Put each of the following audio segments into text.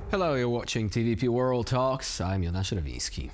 Hello, you're watching TVP World Talks. I'm Jonasz Rawiński.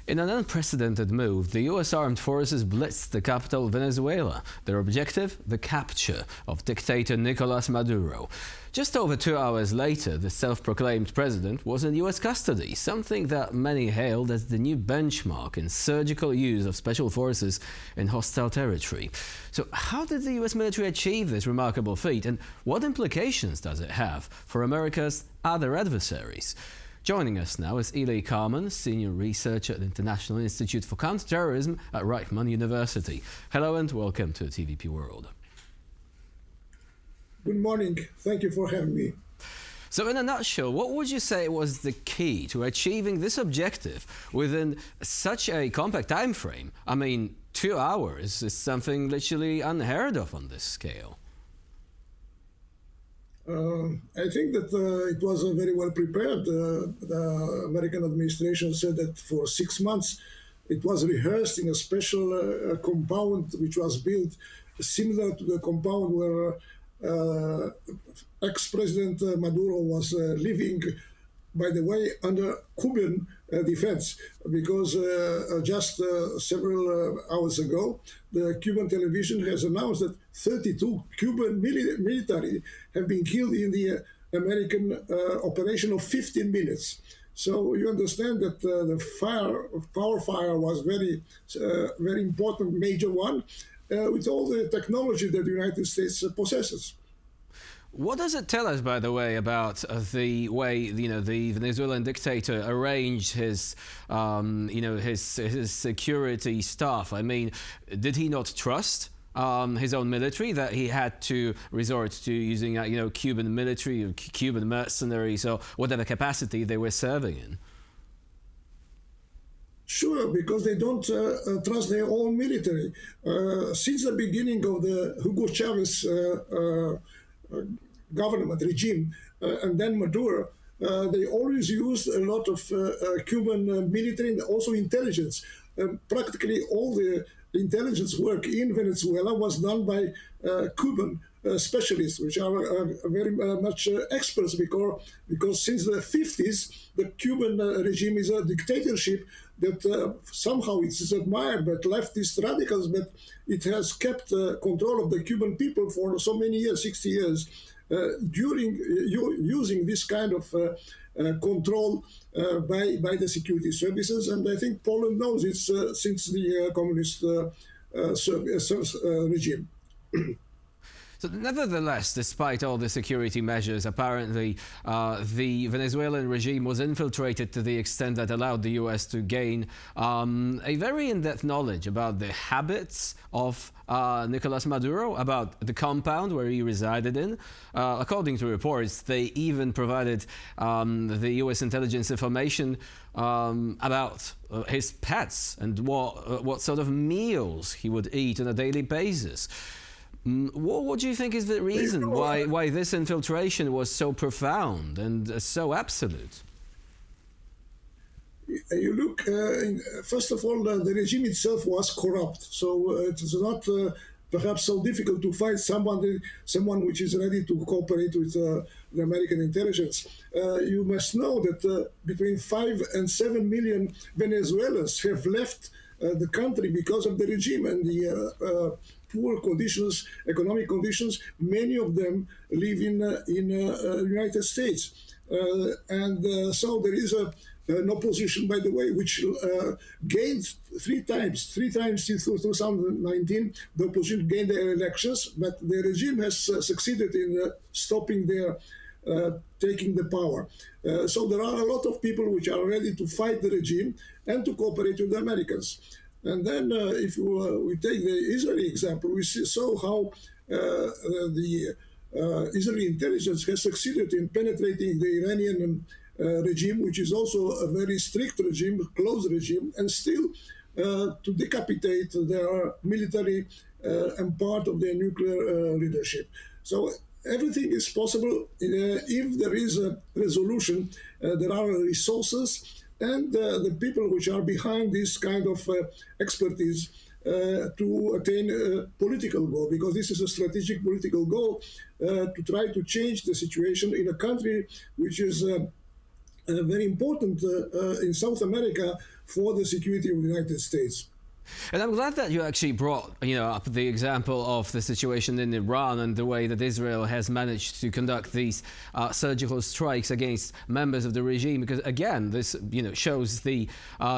In an unprecedented move, the U.S. armed forces blitzed the capital, Venezuela. Their objective? The capture of dictator Nicolás Maduro. Just over 2 hours later, the self-proclaimed president was in U.S. custody, something that many hailed as the new benchmark in surgical use of special forces in hostile territory. So how did the U.S. military achieve this remarkable feat, and what implications does it have for America's other adversaries? Joining us now is Ely Karmon, Senior Researcher at the International Institute for Counterterrorism at Reichman University. Hello and welcome to TVP World. Good morning. Thank you for having me. So in a nutshell, what would you say was the key to achieving this objective within such a compact time frame? I mean, 2 hours is something literally unheard of on this scale. I think that it was very well prepared. The American administration said that for 6 months it was rehearsed in a special compound which was built similar to the compound where ex-President Maduro was living, by the way, under Cuban defense, because just several hours ago, the Cuban television has announced that 32 Cuban military have been killed in the American operation of 15 minutes. So you understand that the power fire was very important, major one, with all the technology that the United States possesses. What does it tell us, by the way, about the way the Venezuelan dictator arranged his his security staff? I mean, did he not trust his own military, that he had to resort to using Cuban military or Cuban mercenaries or whatever capacity they were serving in? Sure, because they don't trust their own military. Since the beginning of the Hugo Chavez government regime and then Maduro, they always used a lot of Cuban military and also intelligence. Practically all the intelligence work in Venezuela was done by Cuban specialists, which are very much experts, because since the 50s, the Cuban regime is a dictatorship that somehow it is admired by leftist radicals, but it has kept control of the Cuban people for so many years, 60 years, using this kind of control by the security services. And I think Poland knows it since the communist regime. So nevertheless, despite all the security measures, apparently the Venezuelan regime was infiltrated to the extent that allowed the US to gain a very in-depth knowledge about the habits of Nicolás Maduro, about the compound where he resided in. According to reports, they even provided the US intelligence information about his pets and what sort of meals he would eat on a daily basis. What do you think is the reason why this infiltration was so profound and so absolute? You look, first of all, the regime itself was corrupt, so it is not perhaps so difficult to find someone which is ready to cooperate with the American intelligence. You must know that between 5 and 7 million Venezuelans have left the country because of the regime and the poor conditions, economic conditions. Many of them live in United States, and so there is an opposition, by the way, which gained three times since 2019. The opposition gained their elections, but the regime has succeeded in stopping their taking the power. So there are a lot of people which are ready to fight the regime and to cooperate with the Americans. And then if we take the Israeli example, we saw how the Israeli intelligence has succeeded in penetrating the Iranian regime, which is also a very strict regime, closed regime, and still to decapitate their military and part of their nuclear leadership. So everything is possible if there is a resolution, there are resources, and the people which are behind this kind of expertise to attain a political goal, because this is a strategic political goal to try to change the situation in a country which is very important in South America for the security of the United States. And I'm glad that you actually brought, up the example of the situation in Iran and the way that Israel has managed to conduct these surgical strikes against members of the regime. Because again, this, shows the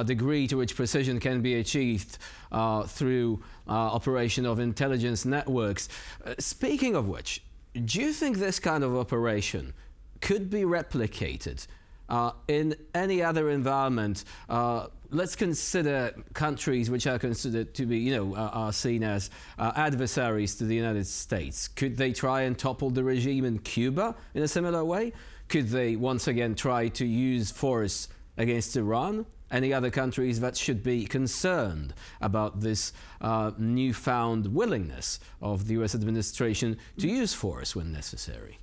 degree to which precision can be achieved through operation of intelligence networks. Speaking of which, do you think this kind of operation could be replicated in any other environment? Let's consider countries which are considered to be, are seen as adversaries to the United States. Could they try and topple the regime in Cuba in a similar way? Could they once again try to use force against Iran? Any other countries that should be concerned about this newfound willingness of the US administration to use force when necessary?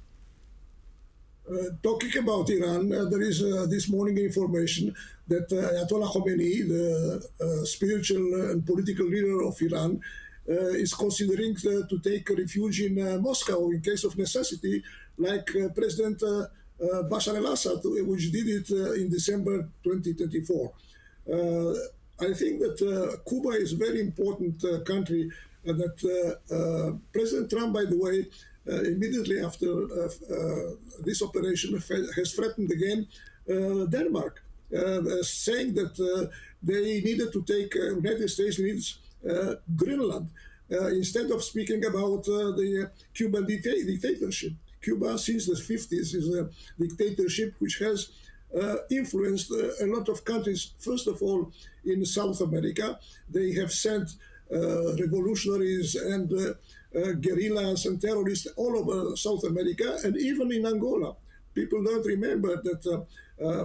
Talking about Iran, there is this morning information that Ayatollah Khomeini, the spiritual and political leader of Iran, is considering to take refuge in Moscow in case of necessity, like President Bashar al-Assad, which did it in December 2024. I think that Cuba is a very important country, and that President Trump, by the way, immediately after this operation has threatened again Denmark, saying that they needed to take, United States needs Greenland, instead of speaking about the Cuban dictatorship. Cuba, since the 50s, is a dictatorship which has influenced a lot of countries. First of all, in South America, they have sent revolutionaries and guerrillas and terrorists all over South America, and even in Angola. People don't remember that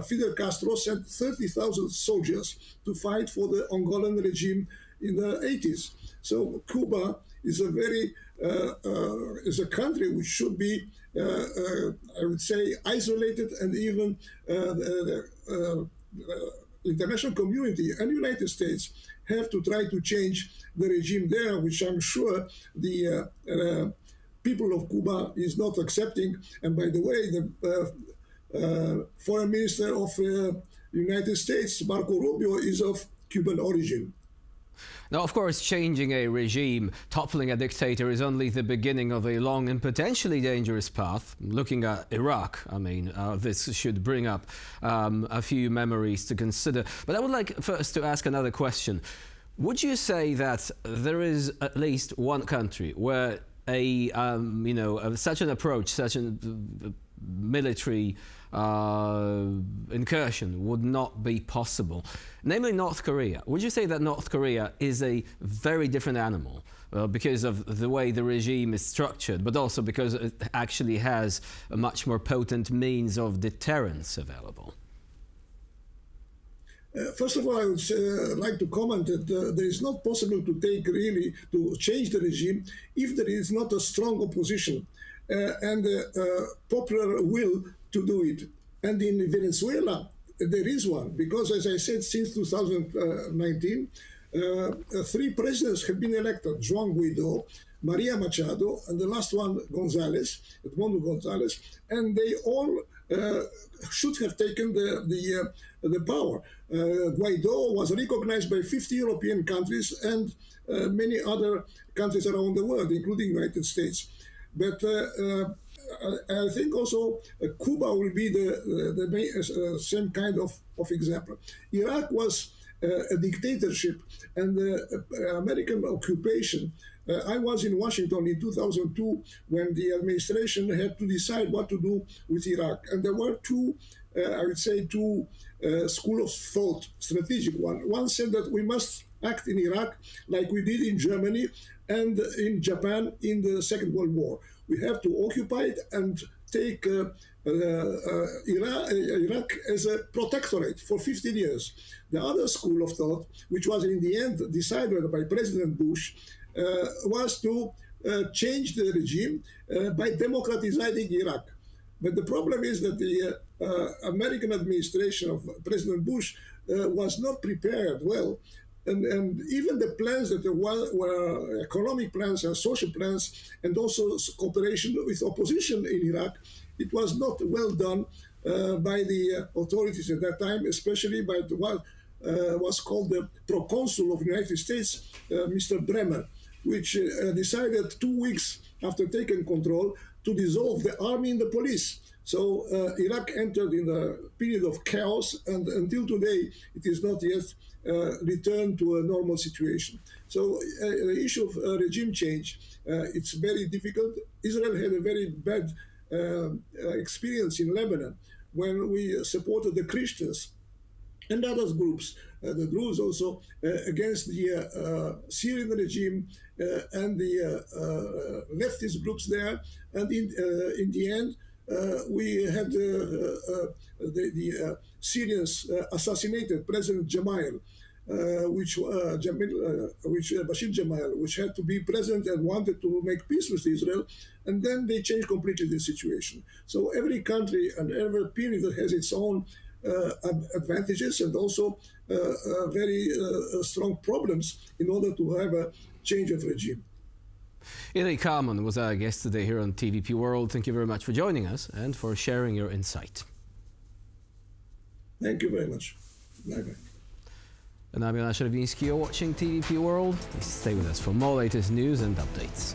Fidel Castro sent 30,000 soldiers to fight for the Angolan regime in the 80s. So Cuba is a very is a country which should be, I would say, isolated, and even the international community and United States have to try to change the regime there, which I'm sure the people of Cuba is not accepting. And by the way, the foreign minister of United States, Marco Rubio, is of Cuban origin. Now, of course, changing a regime, toppling a dictator, is only the beginning of a long and potentially dangerous path. Looking at Iraq, I mean, this should bring up a few memories to consider. But I would like first to ask another question. Would you say that there is at least one country where a such an approach, such a military incursion would not be possible, namely North Korea? Would you say that North Korea is a very different animal because of the way the regime is structured, but also because it actually has a much more potent means of deterrence available? First of all, I would like to comment that there is not possible to change the regime if there is not a strong opposition and popular will to do it. And in Venezuela, there is one, because as I said, since 2019, 3 presidents have been elected: Juan Guaido, Maria Machado, and the last one, Edmundo Gonzalez, and they all should have taken the power. Guaido was recognized by 50 European countries and many other countries around the world, including the United States. But I think also Cuba will be the same kind of example. Iraq was a dictatorship and American occupation. I was in Washington in 2002 when the administration had to decide what to do with Iraq. And there were two school of thought, strategic one. One said that we must act in Iraq like we did in Germany and in Japan in the Second World War. We have to occupy it and take Iraq as a protectorate for 15 years. The other school of thought, which was in the end decided by President Bush, was to change the regime by democratizing Iraq. But the problem is that the American administration of President Bush was not prepared well and even the plans that were economic plans and social plans, and also cooperation with opposition in Iraq, it was not well done by the authorities at that time, especially by what was called the proconsul of the United States, Mr. Bremer, which decided 2 weeks after taking control to dissolve the army and the police. So Iraq entered in a period of chaos, and until today, it is not yet returned to a normal situation. So the issue of regime change, it's very difficult. Israel had a very bad experience in Lebanon when we supported the Christians and other groups, the Druze also, against the Syrian regime and the leftist groups there. And in the end, we had the Syrians assassinated President Jamal, which Bashir Jamal, which had to be president and wanted to make peace with Israel, and then they changed completely the situation. So every country and every period has its own advantages and also very strong problems in order to have a change of regime. Ely Karmon was our guest today here on TVP World. Thank you very much for joining us and for sharing your insight. Thank you very much. Bye-bye. And I'm Jonasz You're watching TVP World. Please stay with us for more latest news and updates.